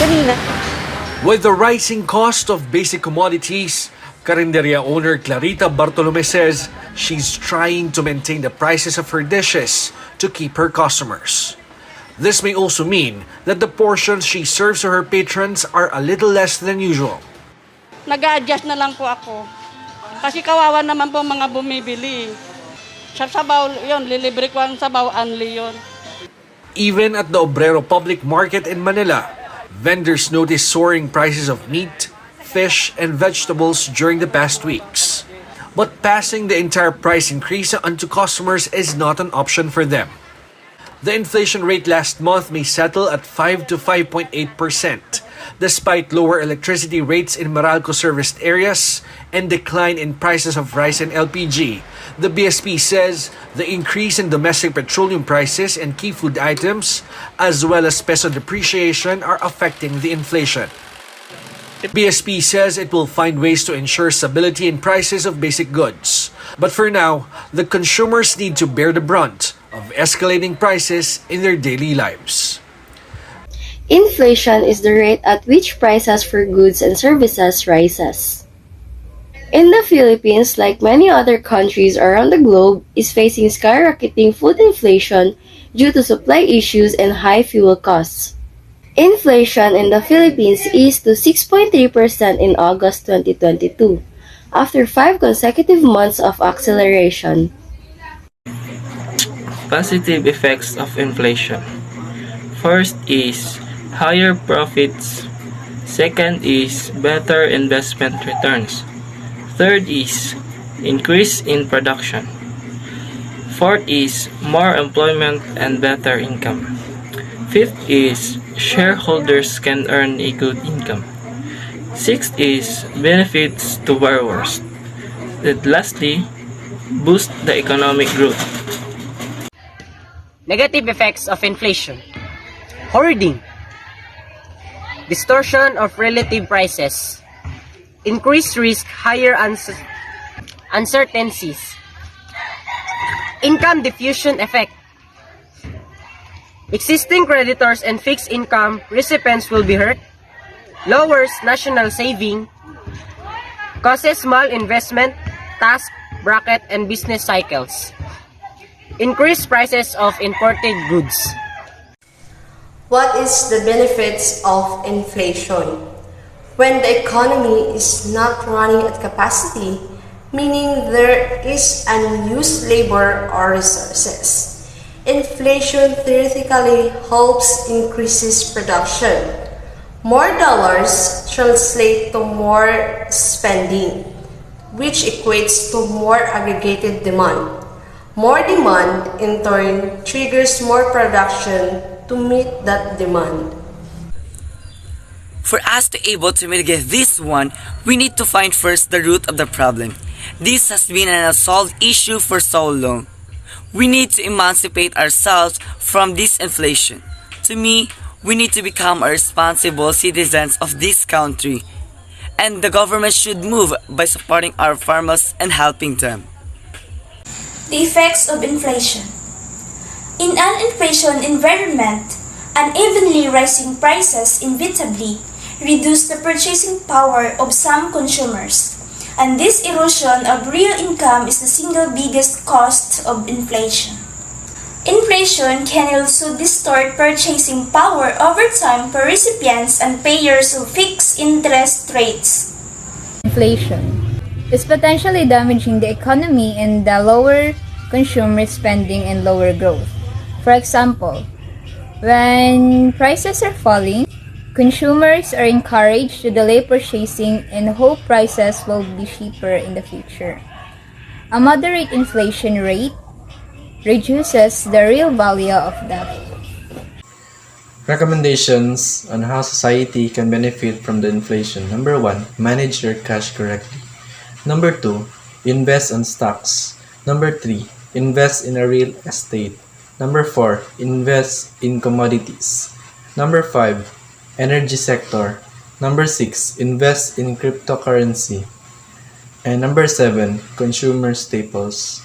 kanina. With the rising cost of basic commodities, Carinderia owner Clarita Bartolome says she's trying to maintain the prices of her dishes to keep her customers. This may also mean that the portions she serves to her patrons are a little less than usual. Nag-a-adjust na lang po ako. Kasi kawawa naman po mga bumibili. Sa sabaw, yun, lilibre ko ang sabaw, anli yun. Even at the Obrero Public Market in Manila, vendors noticed soaring prices of meat, fish, and vegetables during the past weeks. But passing the entire price increase onto customers is not an option for them. The inflation rate last month may settle at 5 to 5.8%, despite lower electricity rates in Meralco-serviced areas and decline in prices of rice and LPG. The BSP says the increase in domestic petroleum prices and key food items, as well as peso depreciation, are affecting the inflation. The BSP says it will find ways to ensure stability in prices of basic goods. But for now, the consumers need to bear the brunt of escalating prices in their daily lives. Inflation is the rate at which prices for goods and services rises. In the Philippines, like many other countries around the globe, is facing skyrocketing food inflation due to supply issues and high fuel costs. Inflation in the Philippines eased to 6.3% in August 2022, after 5 consecutive months of acceleration. Positive effects of inflation. First is higher profits. Second is better investment returns. Third is increase in production. Fourth is more employment and better income. Fifth is shareholders can earn a good income. Sixth is benefits to borrowers. And lastly, boost the economic growth. Negative effects of inflation. Hoarding. Distortion of relative prices. Increased risk, higher uncertainties. Income diffusion effect. Existing creditors and fixed income recipients will be hurt. Lowers national saving. Causes malinvestment, tax bracket, and business cycles. Increased prices of imported goods. What is the benefits of inflation? When the economy is not running at capacity, meaning there is unused labor or resources, inflation theoretically helps increases production. More dollars translate to more spending, which equates to more aggregated demand. More demand, in turn, triggers more production to meet that demand. For us to able to mitigate this one, we need to find first the root of the problem. This has been an unsolved issue for so long. We need to emancipate ourselves from this inflation. To me, we need to become a responsible citizens of this country. And the government should move by supporting our farmers and helping them. The effects of inflation. In an inflation environment, unevenly rising prices inevitably reduce the purchasing power of some consumers, and this erosion of real income is the single biggest cost of inflation. Inflation can also distort purchasing power over time for recipients and payers of fixed interest rates. Inflation is potentially damaging the economy and the lower consumer spending and lower growth. For example, when prices are falling, consumers are encouraged to delay purchasing and hope prices will be cheaper in the future. A moderate inflation rate reduces the real value of debt. Recommendations on how society can benefit from the inflation. Number 1, manage your cash correctly. Number 2, invest on stocks. Number 3, invest in a real estate. Number 4, invest in commodities. Number 5, energy sector. Number 6, invest in cryptocurrency. And number 7, consumer staples.